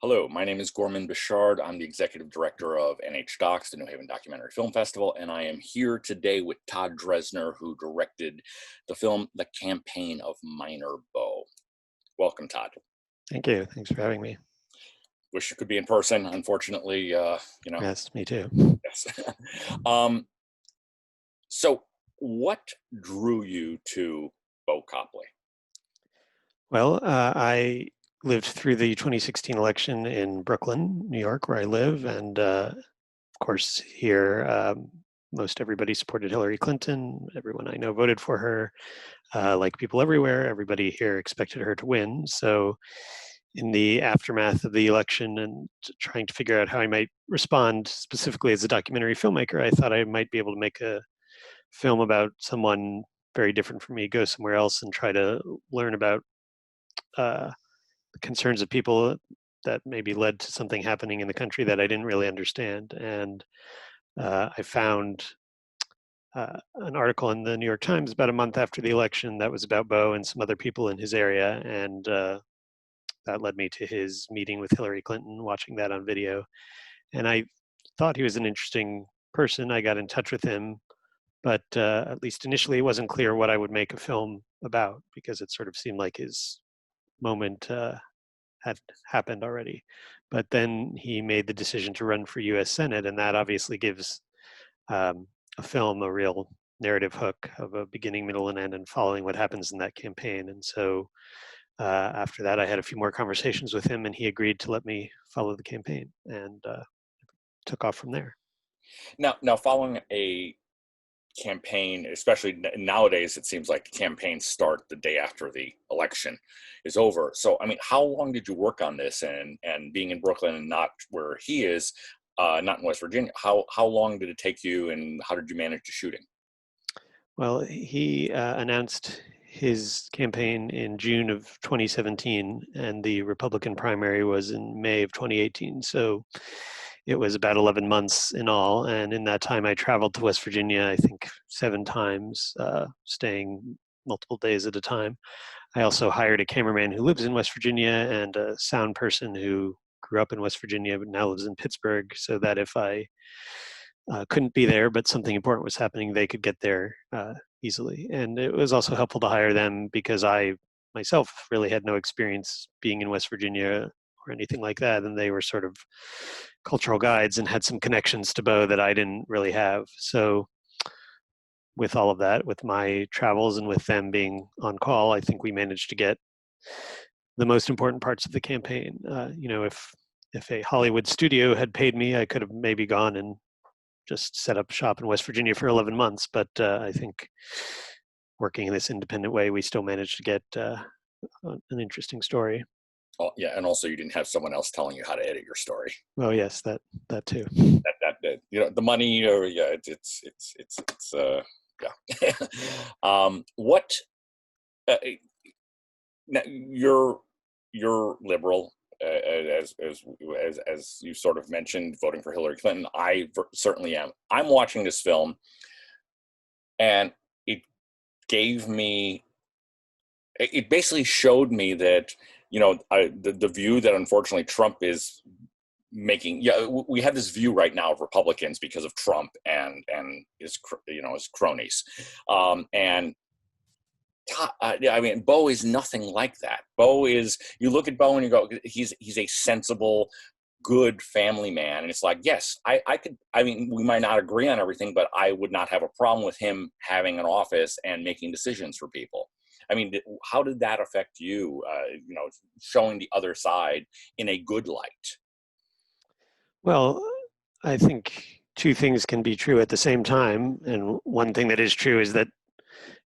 Hello, my name is Gorman Bechard. I'm the executive director of NHdocs, the New Haven Documentary Film Festival, and I am here today with Todd Drezner, who directed the film The Campaign of Minor Bo. Welcome, Todd. Thank you. Thanks for having me. Wish you could be in person. Unfortunately, Yes, me too. yes. um, so, what drew you to Bo Copley? Well, I lived through the 2016 election in Brooklyn, New York, where I live. And of course, here, most everybody supported Hillary Clinton. Everyone I know voted for her. Like people everywhere, everybody here expected her to win. So, in the aftermath of the election and trying to figure out how I might respond specifically as a documentary filmmaker, I thought I might be able to make a film about someone very different from me, go somewhere else and try to learn about the concerns of people that maybe led to something happening in the country that I didn't really understand. And I found an article in the New York Times about a month after the election that was about Bo and some other people in his area. And that led me to his meeting with Hillary Clinton, watching that on video. And I thought he was an interesting person. I got in touch with him, but at least initially it wasn't clear what I would make a film about because it sort of seemed like his moment had happened already. But then he made the decision to run for US Senate, and that obviously gives a film a real narrative hook of a beginning, middle, and end, and following what happens in that campaign. And so after that, I had a few more conversations with him, and he agreed to let me follow the campaign, and took off from there. Now, following a campaign, especially nowadays, it seems like campaigns start the day after the election is over. So, I mean, how long did you work on this? And being in Brooklyn and not where he is, not in West Virginia, how long did it take you, and how did you manage the shooting? Well, he announced his campaign in June of 2017, and the Republican primary was in May of 2018. So it was about 11 months in all. And in that time, I traveled to West Virginia, I think 7 times, staying multiple days at a time. I also hired a cameraman who lives in West Virginia and a sound person who grew up in West Virginia but now lives in Pittsburgh, so that if I couldn't be there, but something important was happening, they could get there easily. And it was also helpful to hire them because I myself really had no experience being in West Virginia or anything like that. And they were sort of cultural guides and had some connections to Bo that I didn't really have. So with all of that, with my travels and with them being on call, I think we managed to get the most important parts of the campaign. If a Hollywood studio had paid me, I could have maybe gone and just set up shop in West Virginia for 11 months. But I think working in this independent way, we still managed to get an interesting story. Oh, yeah, and also you didn't have someone else telling you how to edit your story. Oh yes, that too. That the money, or yeah, it's yeah. What uh, now, you're liberal, as you sort of mentioned, voting for Hillary Clinton. Certainly am. I'm watching this film, and it gave me. It basically showed me that the view that unfortunately Trump is making. Yeah, we have this view right now of Republicans because of Trump and his cronies, and I mean, Bo is nothing like that. Bo is, you look at Bo and you go, he's a sensible, good family man. And it's like, yes, I could, I mean, we might not agree on everything, but I would not have a problem with him having an office and making decisions for people. I mean, how did that affect you, showing the other side in a good light? Well, I think two things can be true at the same time. And one thing that is true is that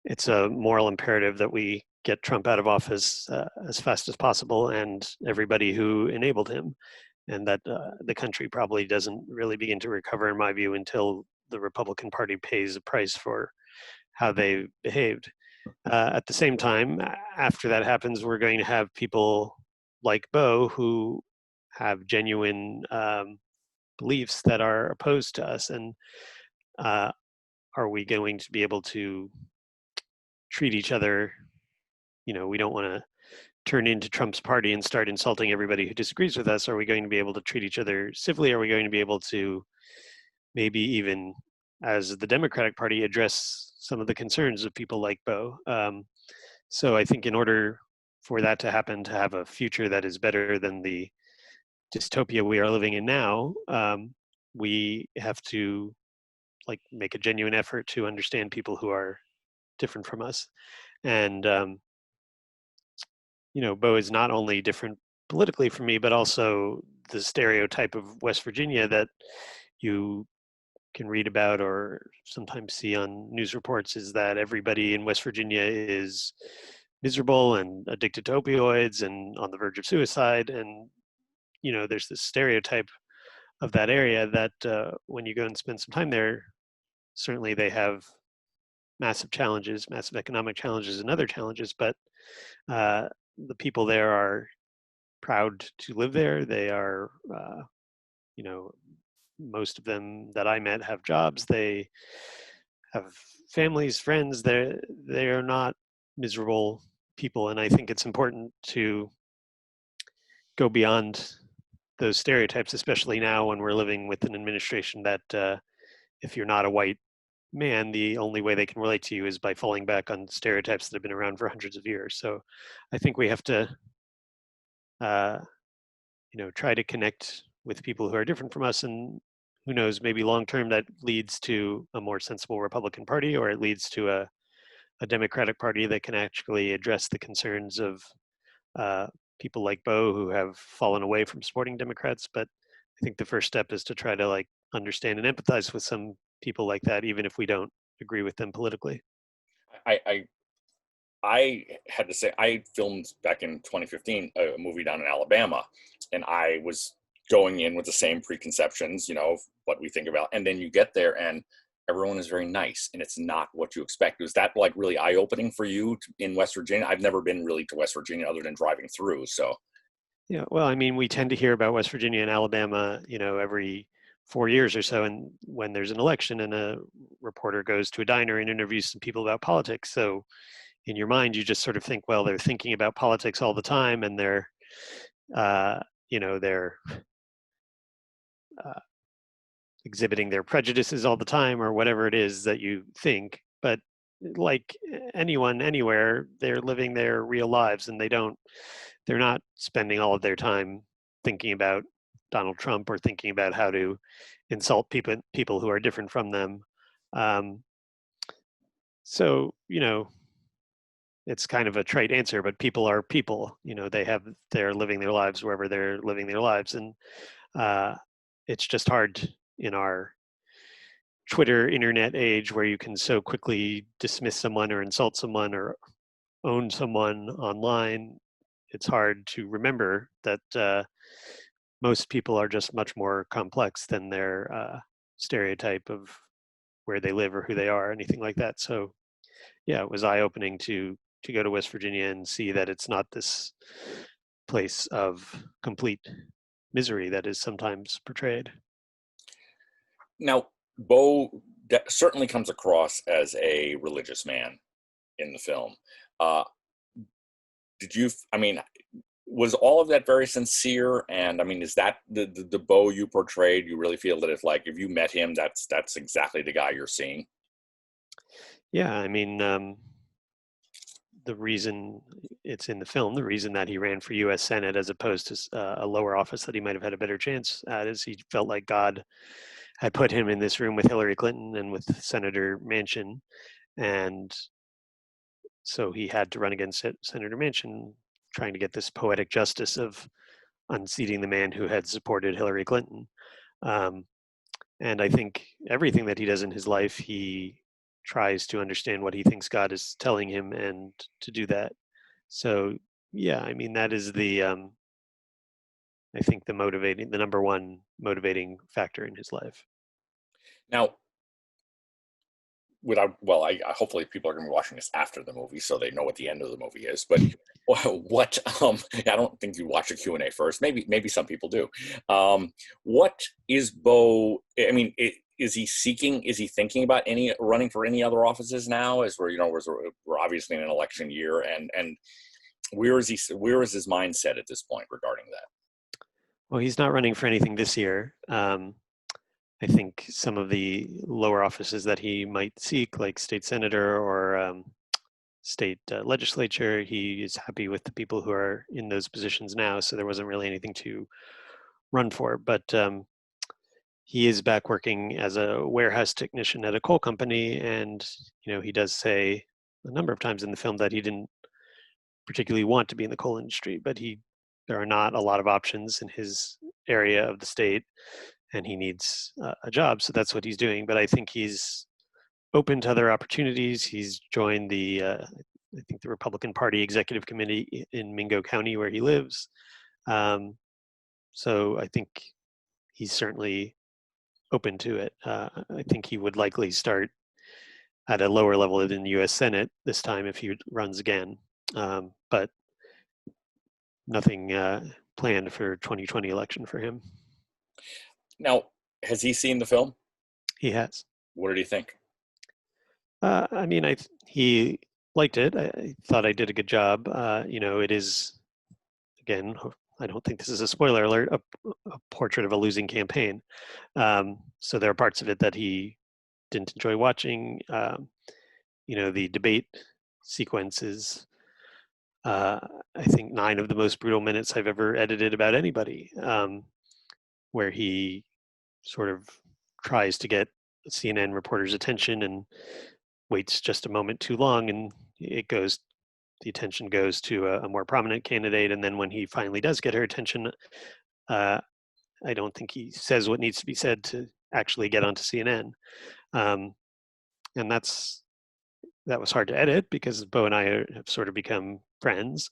it's a moral imperative that we get Trump out of office as fast as possible and everybody who enabled him. And that the country probably doesn't really begin to recover, in my view, until the Republican Party pays a price for how they behaved. At the same time, after that happens, we're going to have people like Bo who have genuine beliefs that are opposed to us. And uh, are we going to be able to treat each other? We don't want to turn into Trump's party and start insulting everybody who disagrees with us? Are we going to be able to treat each other civilly? Are we going to be able to maybe even, as the Democratic Party, address some of the concerns of people like Bo? So I think in order for that to happen, to have a future that is better than the dystopia we are living in now, we have to like make a genuine effort to understand people who are different from us. And Bo is not only different politically from me, but also the stereotype of West Virginia that you can read about or sometimes see on news reports is that everybody in West Virginia is miserable and addicted to opioids and on the verge of suicide. And, there's this stereotype of that area that when you go and spend some time there, certainly they have massive challenges, massive economic challenges and other challenges, but the people there are proud to live there. They are, most of them that I met have jobs. They have families, friends. They are not miserable people, and I think it's important to go beyond those stereotypes, especially now when we're living with an administration that if you're not a white man, the only way they can relate to you is by falling back on stereotypes that have been around for hundreds of years. So I think we have to, try to connect with people who are different from us, and who knows, maybe long term that leads to a more sensible Republican Party, or it leads to a Democratic Party that can actually address the concerns of people like Bo who have fallen away from supporting Democrats. But I think the first step is to try to like understand and empathize with some people like that, even if we don't agree with them politically. I had to say, I filmed back in 2015 a movie down in Alabama, and I was going in with the same preconceptions, of what we think about. And then you get there and everyone is very nice, and it's not what you expect. Was that like really eye-opening for you in West Virginia? I've never been really to West Virginia other than driving through. So Yeah, well, I mean, we tend to hear about West Virginia and Alabama, every 4 years or so, and when there's an election and a reporter goes to a diner and interviews some people about politics. So in your mind, you just sort of think, well, they're thinking about politics all the time, and they're uh, exhibiting their prejudices all the time, or whatever it is that you think. But like anyone, anywhere, they're living their real lives, and they're not spending all of their time thinking about Donald Trump or thinking about how to insult people who are different from them. Um, so it's kind of a trite answer, but people are people. They're living their lives wherever they're living their lives, and it's just hard in our Twitter internet age where you can so quickly dismiss someone or insult someone or own someone online. It's hard to remember that most people are just much more complex than their stereotype of where they live or who they are, anything like that. So yeah, it was eye-opening to go to West Virginia and see that it's not this place of complete misery that is sometimes portrayed. now, Bo certainly comes across as a religious man in the film. Uh, I mean, was all of that very sincere? And I mean, is that the Bo you portrayed? You really feel that if you met him, that's exactly the guy you're seeing? Yeah, I mean, the reason it's in the film, the reason that he ran for U.S. Senate as opposed to a lower office that he might have had a better chance at, is he felt like God had put him in this room with Hillary Clinton and with Senator Manchin, and so he had to run against Senator Manchin, trying to get this poetic justice of unseating the man who had supported Hillary Clinton. Um, and I think everything that he does in his life, he tries to understand what he thinks God is telling him and to do that. So yeah, I mean, that is I think the number one motivating factor in his life. Now, hopefully people are going to be watching this after the movie, so they know what the end of the movie is. But what? I don't think you watch a Q&A first. Maybe some people do. What is Bo? I mean, is he seeking? Is he thinking about running for any other offices now? As we're obviously in an election year, and Where is he? Where is his mindset at this point regarding that? Well, he's not running for anything this year. I think some of the lower offices that he might seek, like state senator or state legislature, he is happy with the people who are in those positions now. So there wasn't really anything to run for. But he is back working as a warehouse technician at a coal company, and he does say a number of times in the film that he didn't particularly want to be in the coal industry, but there are not a lot of options in his area of the state, and he needs a job, so that's what he's doing. But I think he's open to other opportunities. He's joined I think the Republican Party Executive Committee in Mingo County, where he lives. So I think he's certainly open to it. I think he would likely start at a lower level in the U.S. Senate this time if he runs again. But nothing planned for 2020 election for him. Now, has he seen the film? He has. What did he think? I mean, he liked it. I thought I did a good job. It is, again, I don't think this is a spoiler alert, a portrait of a losing campaign. So there are parts of it that he didn't enjoy watching. The debate sequence is, I think, 9 of the most brutal minutes I've ever edited about anybody, where he sort of tries to get a CNN reporter's attention and waits just a moment too long, and the attention goes to a more prominent candidate. And then when he finally does get her attention, I don't think he says what needs to be said to actually get onto CNN. And that was hard to edit because Bo and I have sort of become friends.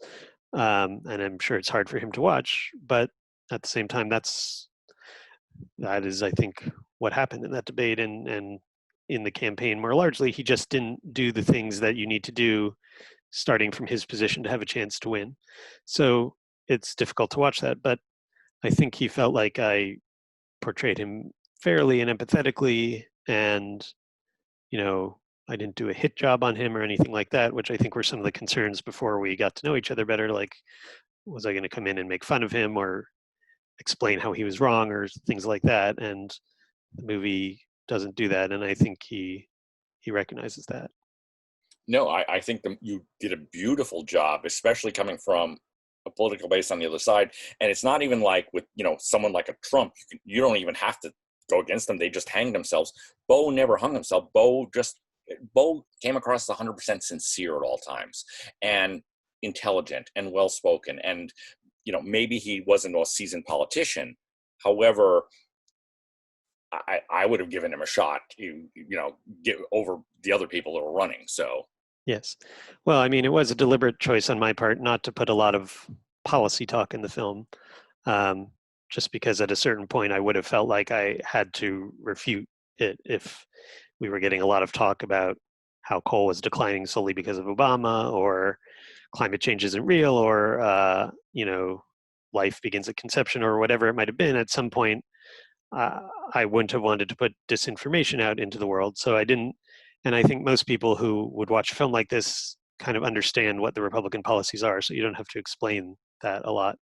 And I'm sure it's hard for him to watch, but at the same time, that is, I think, what happened in that debate and in the campaign more largely. He just didn't do the things that you need to do starting from his position to have a chance to win. So it's difficult to watch that, but I think he felt like I portrayed him fairly and empathetically, and I didn't do a hit job on him or anything like that, which I think were some of the concerns before we got to know each other better. Like, was I going to come in and make fun of him or explain how he was wrong or things like that? And the movie doesn't do that, and I think he recognizes that. No, I think you did a beautiful job, especially coming from a political base on the other side. And it's not even like with someone like a Trump, you don't even have to go against them. They just hang themselves. Bo never hung himself. Bo came across 100% sincere at all times, and intelligent and well spoken. And maybe he wasn't a seasoned politician. However, I would have given him a shot to get over the other people that were running. So yes, well, I mean, it was a deliberate choice on my part not to put a lot of policy talk in the film, just because at a certain point I would have felt like I had to refute it if we were getting a lot of talk about how coal was declining solely because of Obama, or climate change isn't real, or life begins at conception, or whatever it might have been. At some point, I wouldn't have wanted to put disinformation out into the world. So I didn't. And I think most people who would watch a film like this kind of understand what the Republican policies are. So you don't have to explain that a lot.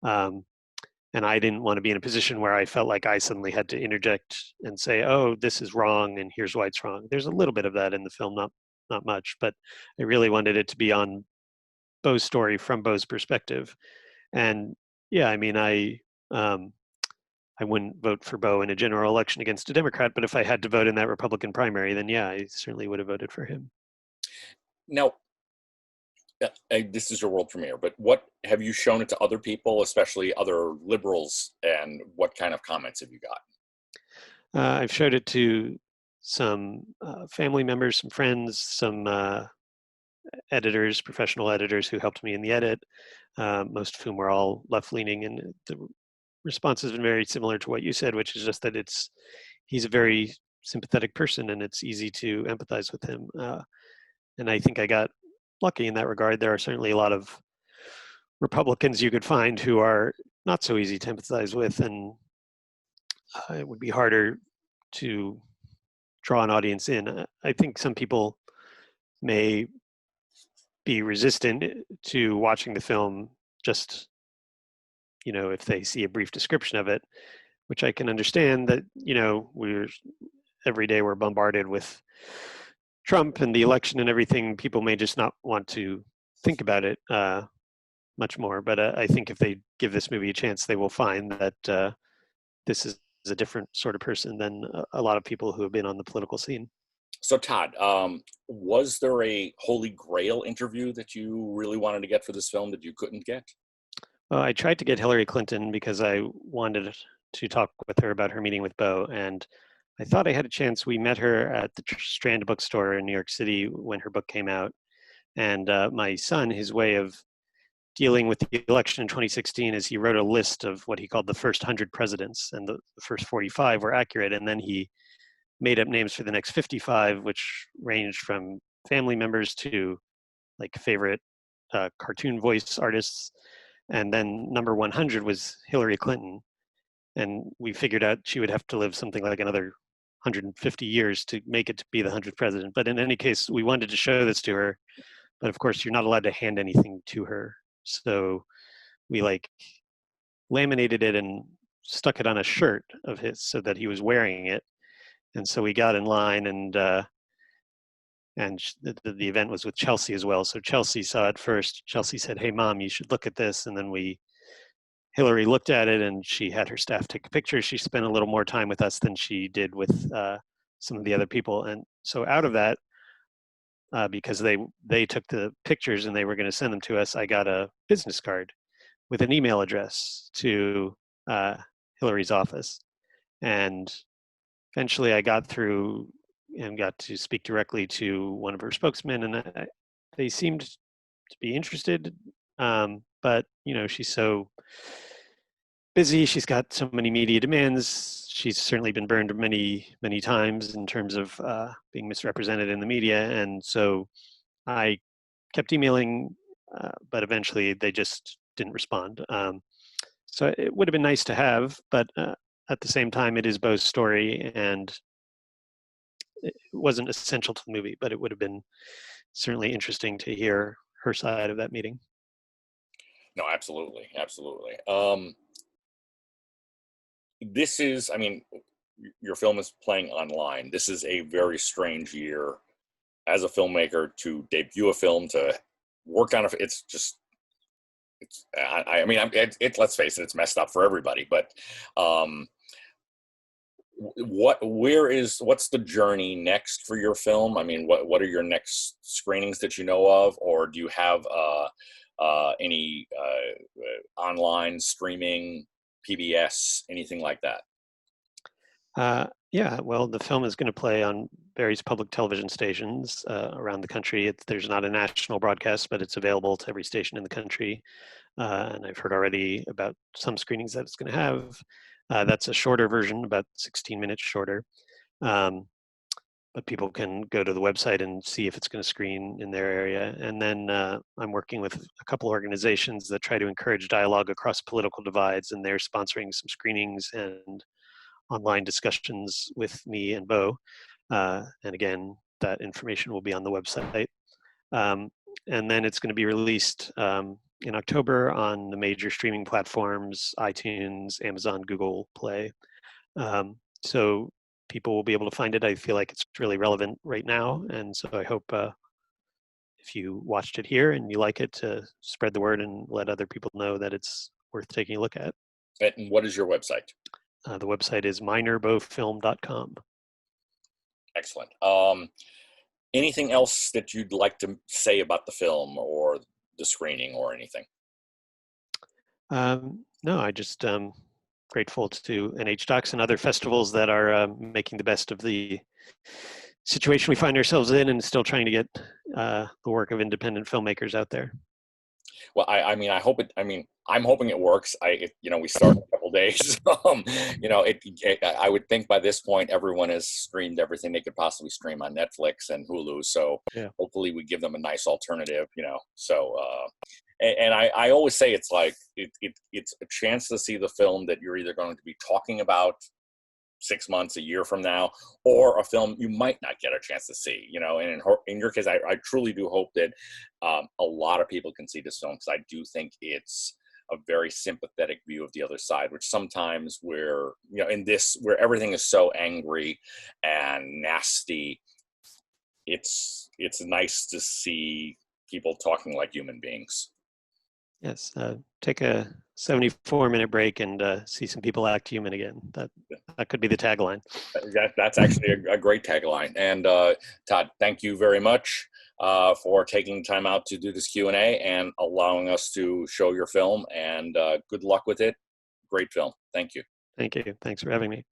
And I didn't want to be in a position where I felt like I suddenly had to interject and say, oh, this is wrong, and here's why it's wrong. There's a little bit of that in the film, not much, but I really wanted it to be on Bo's story from Bo's perspective. And yeah, I mean, I wouldn't vote for Bo in a general election against a Democrat, but if I had to vote in that Republican primary, then yeah, I certainly would have voted for him. Now, this is your world premiere, but what have you shown it to other people, especially other liberals, and what kind of comments have you gotten? I've showed it to some family members, some friends, some editors, professional editors who helped me in the edit, most of whom were all left-leaning, and the response has been very similar to what you said, which is just that he's a very sympathetic person and it's easy to empathize with him. And I think I got lucky in that regard. There are certainly a lot of Republicans you could find who are not so easy to empathize with, and it would be harder to draw an audience in. I think some people may be resistant to watching the film just, if they see a brief description of it, which I can understand that, every day we're bombarded with Trump and the election and everything. People may just not want to think about it much more. But I think if they give this movie a chance, they will find that this is a different sort of person than a lot of people who have been on the political scene. So Todd, was there a holy grail interview that you really wanted to get for this film that you couldn't get? Well, I tried to get Hillary Clinton because I wanted to talk with her about her meeting with Bo, and I thought I had a chance. We met her at the Strand bookstore in New York City when her book came out, and my son, his way of dealing with the election in 2016 is he wrote a list of what he called the first 100 presidents, and the first 45 were accurate, and then he made up names for the next 55, which ranged from family members to like favorite cartoon voice artists. And then number 100 was Hillary Clinton. And we figured out she would have to live something like another 150 years to make it to be the 100th president. But in any case, we wanted to show this to her. But of course, you're not allowed to hand anything to her. So we like laminated it and stuck it on a shirt of his so that he was wearing it. And so we got in line, and the event was with Chelsea as well. So Chelsea saw it first. Chelsea said, "Hey, Mom, you should look at this." And then Hillary looked at it, and she had her staff take pictures. She spent a little more time with us than she did with some of the other people. And so out of that, because they took the pictures and they were going to send them to us, I got a business card with an email address to Hillary's office. And eventually I got through and got to speak directly to one of her spokesmen, and they seemed to be interested. But, she's so busy. She's got so many media demands. She's certainly been burned many, many times in terms of being misrepresented in the media. And so I kept emailing, but eventually they just didn't respond. So it would have been nice to have, but at the same time, it is Bo's story, and it wasn't essential to the movie, but it would have been certainly interesting to hear her side of that meeting. No, absolutely. Absolutely. This is, your film is playing online. This is a very strange year as a filmmaker to debut a film, to work on it's just, let's face it, it's messed up for everybody, but what's the journey next for your film? What are your next screenings that you know of, or do you have any online streaming, PBS, anything like that? Yeah, well, the film is going to play on various public television stations around the country. There's not a national broadcast, but it's available to every station in the country. And I've heard already about some screenings that it's going to have. That's a shorter version, about 16 minutes shorter. But people can go to the website and see if it's going to screen in their area. And then I'm working with a couple organizations that try to encourage dialogue across political divides, and they're sponsoring some screenings and online discussions with me and Bo. And again, that information will be on the website. And then it's going to be released in October on the major streaming platforms, iTunes, Amazon, Google Play. So people will be able to find it. I feel like it's really relevant right now. And so I hope if you watched it here and you like it, to spread the word and let other people know that it's worth taking a look at. And what is your website? The website is minorbofilm.com. Excellent. Anything else that you'd like to say about the film or the screening or anything? No, I just grateful to NHdocs and other festivals that are making the best of the situation we find ourselves in, and still trying to get the work of independent filmmakers out there. Well, I hope it. I'm hoping it works. We start in a couple days. I would think by this point everyone has streamed everything they could possibly stream on Netflix and Hulu. So yeah, hopefully we give them a nice alternative. And I always say it's like it's a chance to see the film that you're either going to be talking about 6 months, a year from now, or a film you might not get a chance to see, and in your case, I truly do hope that a lot of people can see this film, because I do think it's a very sympathetic view of the other side, which sometimes in this, where everything is so angry and nasty, it's nice to see people talking like human beings. Yes, take a 74-minute break and see some people act human again. That could be the tagline. That's actually a great tagline. And Todd, thank you very much for taking time out to do this Q&A and allowing us to show your film. And good luck with it. Great film. Thank you. Thank you. Thanks for having me.